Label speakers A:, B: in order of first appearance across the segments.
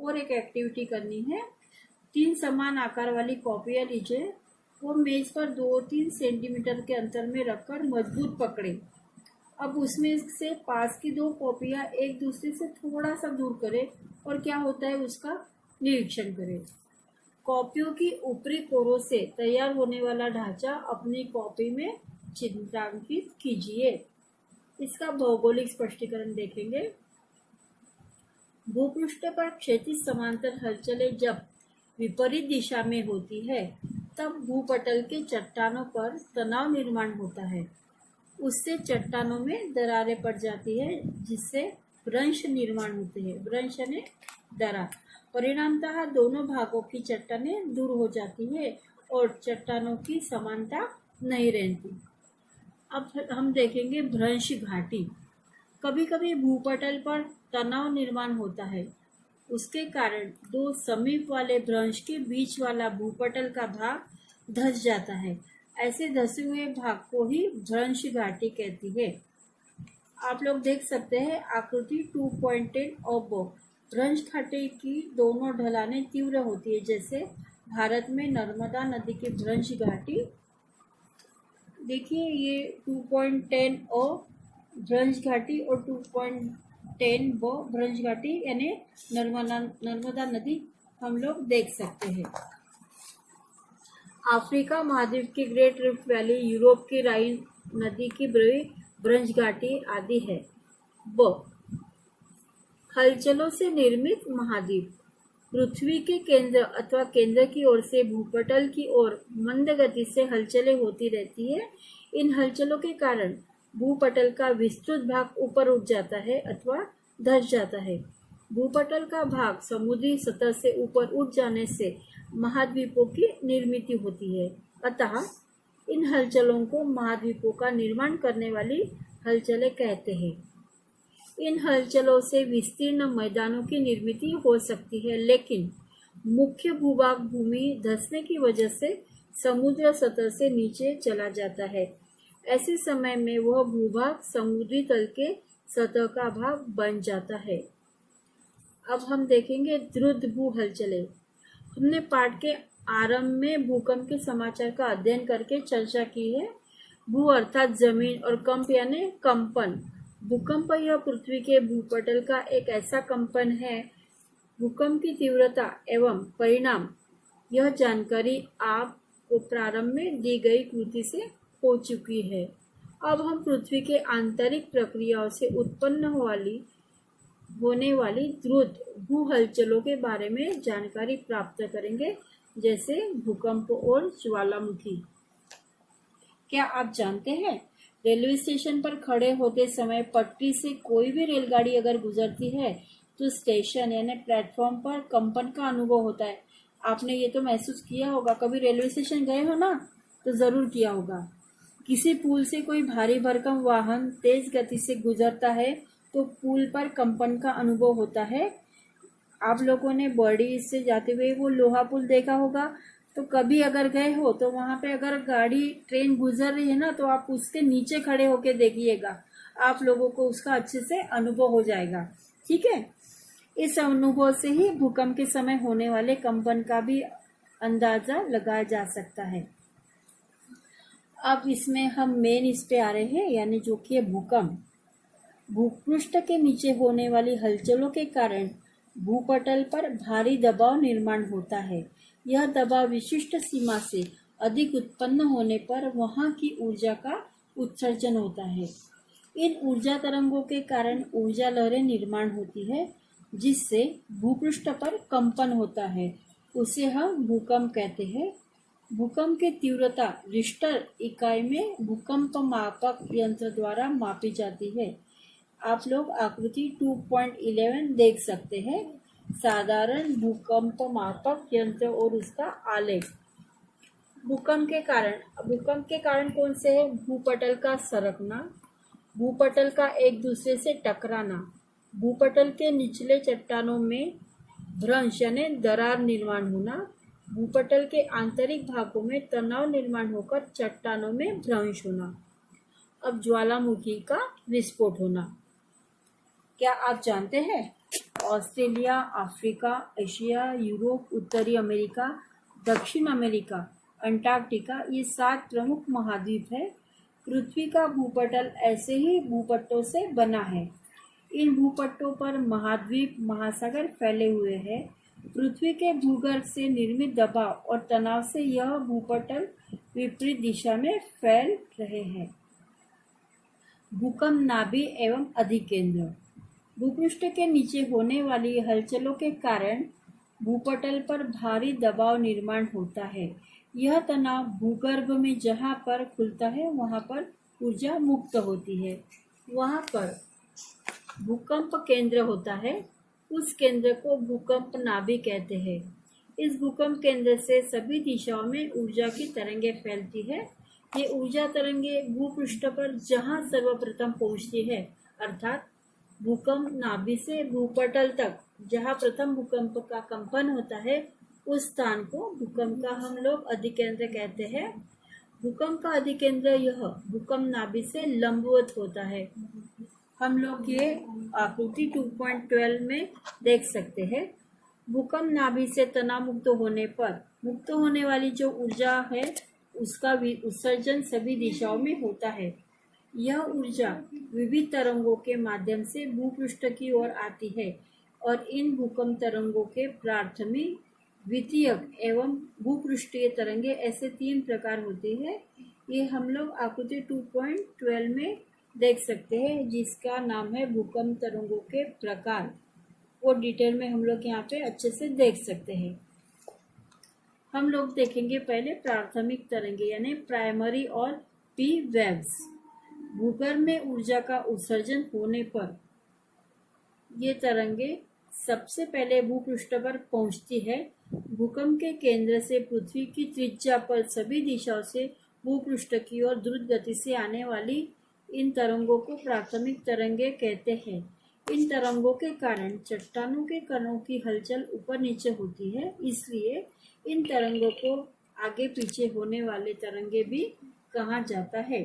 A: और एक एक्टिविटी करनी है। 3 समान आकार वाली कॉपियां लीजिए और मेज पर 2-3 सेंटीमीटर के अंतर में रखकर मजबूत पकड़े। अब उसमें से पास की 2 कॉपियां एक दूसरे से थोड़ा सा दूर करें और क्या होता है उसका निरीक्षण करें। कॉपियों की ऊपरी कोरों से तैयार होने वाला ढांचा अपनी कॉपी में चित्रांकित कीजिए। इसका भौगोलिक स्पष्टीकरण देखेंगे। भूपृष्ठ पर क्षैतिज समांतर हलचलें जब विपरीत दिशा में होती है तब भूपटल के चट्टानों पर तनाव निर्माण होता है। उससे चट्टानों में दरारें पड़ जाती है जिससे भ्रंश निर्माण होते हैं। भ्रंश यानी दरार। परिणामतः दोनों भागों की चट्टानें दूर हो जाती है और चट्टानों की समानता नहीं रहती। अब हम देखेंगे भ्रंश घाटी। कभी कभी भूपटल पर तनाव निर्माण होता है। उसके कारण 2 समीप वाले भ्रंश के बीच वाला भूपटल का भाग धंस जाता है। ऐसे धंसे हुए भाग को ही भ्रंश घाटी कहती है। आप लोग देख सकते हैं आकृति 2.10 और भ्रंश घाटी की दोनों ढलानें तीव्र होती है। जैसे भारत में नर्मदा नदी की भ्रंश घाटी देखिए, ये 2.10 और भ्रंश घाटी और 2.10 वो भ्रंश घाटी यानी नर्मदा नदी हम लोग देख सकते हैं। अफ्रीका महाद्वीप की ग्रेट रिफ्ट वैली, यूरोप की राइन नदी की भ्रंश घाटी आदि है। हलचलों से निर्मित महाद्वीप। पृथ्वी के केंद्र अथवा केंद्र की ओर से भूपटल की ओर मंद गति से हलचलें होती रहती है। इन हलचलों के कारण भूपटल का विस्तृत भाग ऊपर उठ जाता है अथवा धंस जाता है। भूपटल का भाग समुद्री सतह से ऊपर उठ जाने से महाद्वीपों की निर्मित होती है। अतः इन हलचलों को महाद्वीपों का निर्माण करने वाली हलचलें कहते हैं। इन हलचलों से विस्तीर्ण मैदानों की निर्मित हो सकती है, लेकिन मुख्य भूभाग भूमि धंसने की वजह से समुद्र सतह से नीचे चला जाता है। ऐसे समय में वह भूभाग समुद्री तल के सतह का भाग बन जाता है। अब हम देखेंगे द्रुत भू हलचलें। हमने पाठ के आरंभ में भूकंप के समाचार का अध्ययन करके चर्चा की है। भू अर्थात जमीन और कंप यानी कंपन। भूकंप यह पृथ्वी के भूपटल का एक ऐसा कंपन है। भूकंप की तीव्रता एवं परिणाम यह जानकारी आपको प्रारंभ में दी गई कृति से हो चुकी है। अब हम पृथ्वी के आंतरिक प्रक्रियाओं से उत्पन्न होने वाली द्रुत भू हलचलों के बारे में जानकारी प्राप्त करेंगे, जैसे भूकंप और ज्वालामुखी। क्या आप जानते हैं रेलवे स्टेशन पर खड़े होते समय पटरी से कोई भी रेलगाड़ी अगर गुजरती है तो स्टेशन यानी प्लेटफॉर्म पर कंपन का अनुभव होता है। आपने ये तो महसूस किया होगा, कभी रेलवे स्टेशन गए हो ना तो जरूर किया होगा। किसी पुल से कोई भारी भरकम वाहन तेज गति से गुजरता है तो पुल पर कंपन का अनुभव होता है। आप लोगों ने बर्डी से जाते हुए वो लोहा पुल देखा होगा, तो कभी अगर गए हो तो वहां पे अगर गाड़ी ट्रेन गुजर रही है ना तो आप उसके नीचे खड़े होके देखिएगा, आप लोगों को उसका अच्छे से अनुभव हो जाएगा। ठीक है, इस अनुभव से ही भूकंप के समय होने वाले कंपन का भी अंदाजा लगाया जा सकता है। अब इसमें हम मेन इस पे आ रहे हैं, यानी जो कि भूकंप। भूपृष्ठ के नीचे होने वाली हलचलों के कारण भूपटल पर भारी दबाव निर्माण होता है। यह दबाव विशिष्ट सीमा से अधिक उत्पन्न होने पर वहां की ऊर्जा का उत्सर्जन होता है। इन ऊर्जा तरंगों के कारण ऊर्जा लहरें निर्माण होती है, जिससे भूपृष्ठ पर कंपन होता है। उसे हम भूकंप कहते हैं। भूकंप की तीव्रता रिश्टर इकाई में भूकंप मापक यंत्र द्वारा मापी जाती है। आप लोग आकृति 2.11 देख सकते हैं, साधारण भूकंप मापक यंत्र और उसका आलेख। भूकंप के कारण कौन से है? भूपटल का सरकना, भूपटल का एक दूसरे से टकराना, भूपटल के निचले चट्टानों में भ्रंश यानी दरार निर्माण होना, भूपटल के आंतरिक भागों में तनाव निर्माण होकर चट्टानों में भ्रंश होना। अब ज्वालामुखी का विस्फोट होना। क्या आप जानते हैं ऑस्ट्रेलिया, अफ्रीका, एशिया, यूरोप, उत्तरी अमेरिका, दक्षिण अमेरिका, अंटार्कटिका, ये 7 प्रमुख महाद्वीप है। पृथ्वी का भूपटल ऐसे ही भूपट्टों से बना है। इन भूपट्टों पर महाद्वीप, महासागर फैले हुए हैं। पृथ्वी के भूगर्भ से निर्मित दबाव और तनाव से यह भूपटल विपरीत दिशा में फैल रहे हैं। भूकंप नाभि एवं अधिकेंद्र। भूपृष्ठ के नीचे होने वाली हलचलों के कारण भूपटल पर भारी दबाव निर्माण होता है। यह तनाव भूगर्भ में जहाँ पर खुलता है वहाँ पर ऊर्जा मुक्त होती है। वहाँ पर भूकंप केंद्र होता है, उस केंद्र को भूकंप नाभि कहते हैं। इस भूकंप केंद्र से सभी दिशाओं में ऊर्जा की तरंगें फैलती है। ये ऊर्जा तरंगें भूपृष्ठ पर जहाँ सर्वप्रथम पहुँचती है, अर्थात भूकंप नाभि से भूपटल तक जहाँ प्रथम भूकंप का कंपन होता है, उस स्थान को भूकंप का हम लोग अधिकेंद्र कहते हैं। भूकंप का अधिकेंद्र यह भूकंप नाभि से लंबवत होता है। हम लोग ये आकृति 2.12 में देख सकते हैं। भूकंप नाभि से तनाव मुक्त होने पर मुक्त होने वाली जो ऊर्जा है उसका उत्सर्जन सभी दिशाओं में होता है। यह ऊर्जा विविध तरंगों के माध्यम से भूपृष्ठ की ओर आती है और इन भूकंप तरंगों के प्राथमिक, द्वितीयक एवं भूपृष्ठीय तरंगे ऐसे 3 प्रकार होते हैं। ये हम लोग आकृति 2.12 में देख सकते हैं, जिसका नाम है भूकंप तरंगों के प्रकार। वो डिटेल में हम लोग यहाँ पे अच्छे से देख सकते हैं। हम लोग देखेंगे पहले प्राथमिक तरंगे यानी प्राइमरी और पी वेव्स। भूगर्भ में ऊर्जा का उत्सर्जन होने पर ये तरंगे सबसे पहले भूपृष्ठ पर पहुंचती है। भूकंप के केंद्र से पृथ्वी की त्रिज्या पर सभी दिशाओं से भूपृष्ठ की ओर द्रुत गति से आने वाली इन तरंगों को प्राथमिक तरंगे कहते हैं। इन तरंगों के कारण चट्टानों के कणों की हलचल ऊपर नीचे होती है, इसलिए इन तरंगों को आगे पीछे होने वाले तरंगे भी कहा जाता है।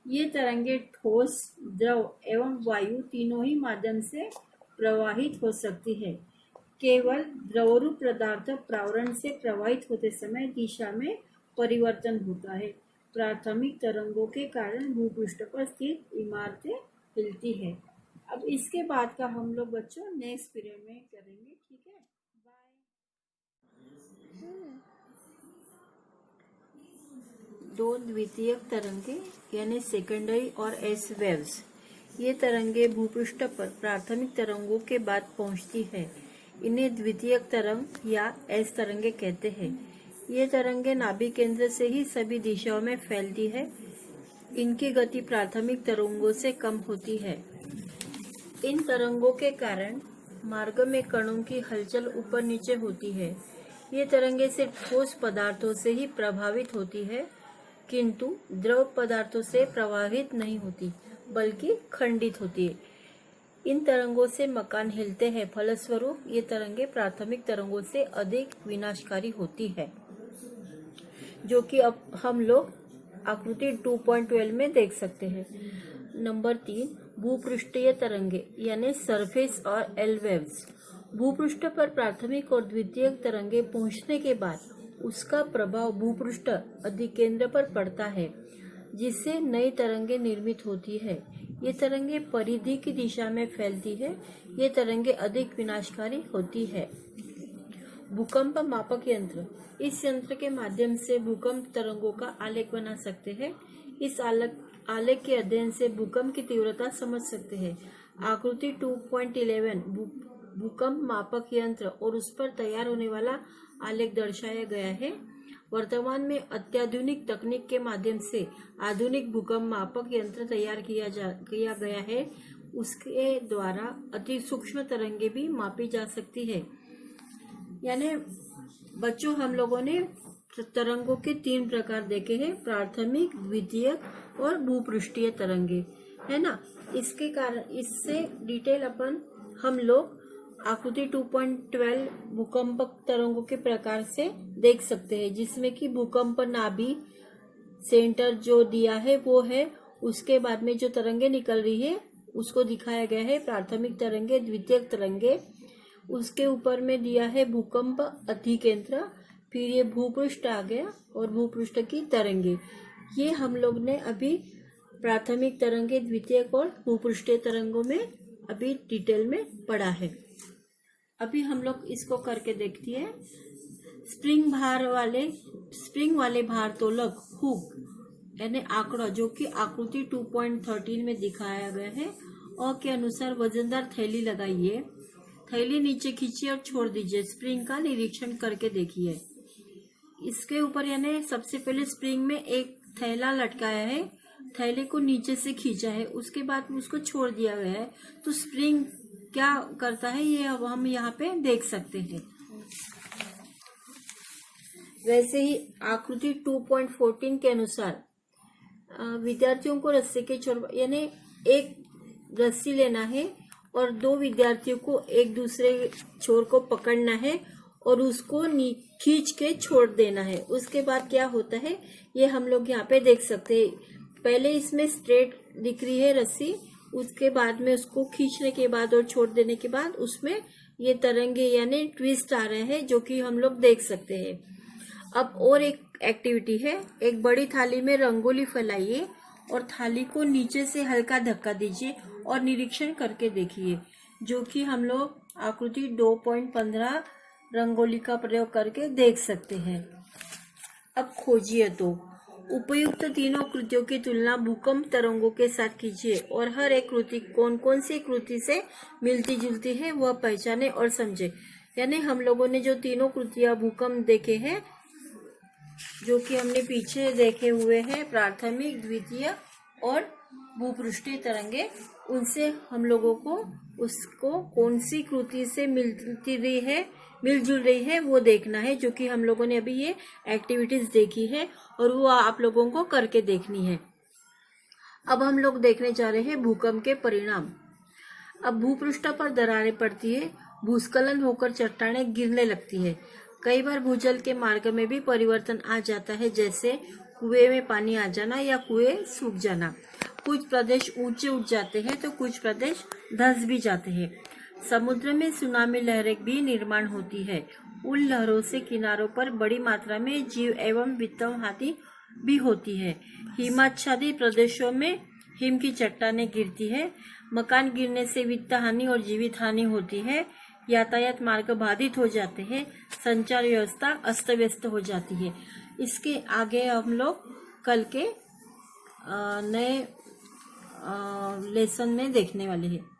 A: ये तरंगे ठोस, द्रव एवं वायु तीनों ही माध्यम से प्रवाहित हो सकती है। केवल द्रवरूप पदार्थ प्रावरण से प्रवाहित होते समय दिशा में परिवर्तन होता है। प्राथमिक तरंगों के कारण भूपृष्ठ पर स्थित इमारतें हिलती है। अब इसके बाद का हम लोग बच्चों नेक्स्ट पीरियड में करेंगे, ठीक है? बाय। दो द्वितीयक तरंगे यानी सेकेंडरी और एस वेव्स। ये तरंगे भूपृष्ठ पर प्राथमिक तरंगों के बाद पहुंचती है। इन्हें द्वितीयक तरंग या एस तरंगे कहते हैं। ये तरंगे नाभि केंद्र से ही सभी दिशाओं में फैलती है। इनकी गति प्राथमिक तरंगों से कम होती है। इन तरंगों के कारण मार्ग में कणों की हलचल ऊपर नीचे होती है। ये तरंगे सिर्फ ठोस पदार्थों से ही प्रभावित होती है, किंतु द्रव पदार्थों से प्रभावित नहीं होती, बल्कि खंडित होती है। इन तरंगों से मकान हिलते हैं। फलस्वरूप ये तरंगे प्राथमिक तरंगों से अधिक विनाशकारी होती है, जो कि अब हम लोग आकृति 2.12 में देख सकते हैं। नंबर 3, भूपृष्ठीय तरंगे यानी सरफेस और एल वेव्स। भूपृष्ठ पर प्राथमिक और द्वितीयक तरंगे पहुंचने के बाद उसका प्रभाव भूपृष्ठ अधिकेंद्र पर पड़ता है, जिससे नई तरंगे निर्मित होती है। ये तरंगे परिधि की दिशा में फैलती है। ये तरंगे अधिक विनाशकारी होती है। भूकंप मापक यंत्र। इस यंत्र के माध्यम से भूकंप तरंगों का आलेख बना सकते हैं। इस आलेख के अध्ययन से भूकंप की तीव्रता समझ सकते हैं। आकृति 2.11 भूकंप मापक यंत्र और उस पर तैयार होने वाला आलेख दर्शाया गया है। वर्तमान में अत्याधुनिक तकनीक के माध्यम से आधुनिक भूकंप मापक यंत्र तैयार किया गया है। उसके द्वारा अति सूक्ष्म तरंगे भी मापी जा सकती है। यानी बच्चों, हम लोगों ने तरंगों के 3 प्रकार देखे हैं, प्राथमिक, द्वितीयक और भूपृष्ठीय तरंगे, है ना। इसके कारण इससे डिटेल हम लोग आकृति 2.12 भूकंप तरंगों के प्रकार से देख सकते हैं, जिसमें कि भूकंप नाभि सेंटर जो दिया है वो है, उसके बाद में जो तरंगे निकल रही है उसको दिखाया गया है। प्राथमिक तरंगे, द्वितीयक तरंगे उसके ऊपर में दिया है भूकंप अधिकेंद्र, फिर ये भूपृष्ठ आ गया और भूपृष्ठ की तरंगे। ये हम लोग ने अभी प्राथमिक तरंगे, द्वितीयक और भूपृष्ठीय तरंगों में अभी डिटेल में पढ़ा है। अभी हम लोग इसको करके देखती है। स्प्रिंग वाले भारतोलक हुक यानी आंकड़ा जो कि आकृति 2.13 में दिखाया गया है और के अनुसार वजनदार थैली लगाइए, थैली नीचे खींचिए और छोड़ दीजिए। स्प्रिंग का निरीक्षण करके देखिए। इसके ऊपर यानी सबसे पहले स्प्रिंग में एक थैला लटकाया है, थैले को नीचे से खींचा है, उसके बाद उसको छोड़ दिया गया है। तो स्प्रिंग क्या करता है ये अब हम यहाँ पे देख सकते हैं। वैसे ही आकृति 2.14 के अनुसार विद्यार्थियों को रस्सी के छोर यानी एक रस्सी लेना है और दो विद्यार्थियों को एक दूसरे छोर को पकड़ना है और उसको खींच के छोड़ देना है। उसके बाद क्या होता है ये हम लोग यहाँ पे देख सकते हैं। पहले इसमें स्ट्रेट दिख रही है रस्सी, उसके बाद में उसको खींचने के बाद और छोड़ देने के बाद उसमें ये तरंगे यानी ट्विस्ट आ रहे हैं जो कि हम लोग देख सकते हैं। अब और एक एक्टिविटी है, एक बड़ी थाली में रंगोली फैलाइए और थाली को नीचे से हल्का धक्का दीजिए और निरीक्षण करके देखिए, जो कि हम लोग आकृति 2.15 रंगोली का प्रयोग करके देख सकते हैं। अब खोजिए तो उपयुक्त तीनों कृतियों की तुलना भूकंप तरंगों के साथ कीजिए और हर एक कृति कौन कौन सी कृति से मिलती जुलती है वह पहचाने और समझे। यानी हम लोगों ने जो तीनों कृतियां भूकंप देखे हैं, जो कि हमने पीछे देखे हुए हैं, प्राथमिक, द्वितीय और भूपृष्ठीय तरंगे, उनसे हम लोगों को उसको कौन सी कृति से मिलजुल रही है वो देखना है, जो कि हम लोगों ने अभी ये एक्टिविटीज देखी है और वो आप लोगों को करके देखनी है। अब हम लोग देखने जा रहे हैं भूकंप के परिणाम। अब भूपृष्ठ पर दरारें पड़ती है, भूस्खलन होकर चट्टानें गिरने लगती है। कई बार भूजल के मार्ग में भी परिवर्तन आ जाता है, जैसे कुएं में पानी आ जाना या कुएं सूख जाना। कुछ प्रदेश ऊंचे उठ जाते हैं तो कुछ प्रदेश धंस भी जाते हैं। समुद्र में सुनामी लहरें भी निर्माण होती है। उन लहरों से किनारों पर बड़ी मात्रा में जीव एवं वित्तम हानि भी होती है। हिमाच्छादित प्रदेशों में हिम की चट्टानें गिरती है। मकान गिरने से वित्त हानि और जीवित हानि होती है। यातायात मार्ग बाधित हो जाते हैं। संचार व्यवस्था अस्त व्यस्त हो जाती है। इसके आगे हम लोग कल के नए लेसन में देखने वाले हैं।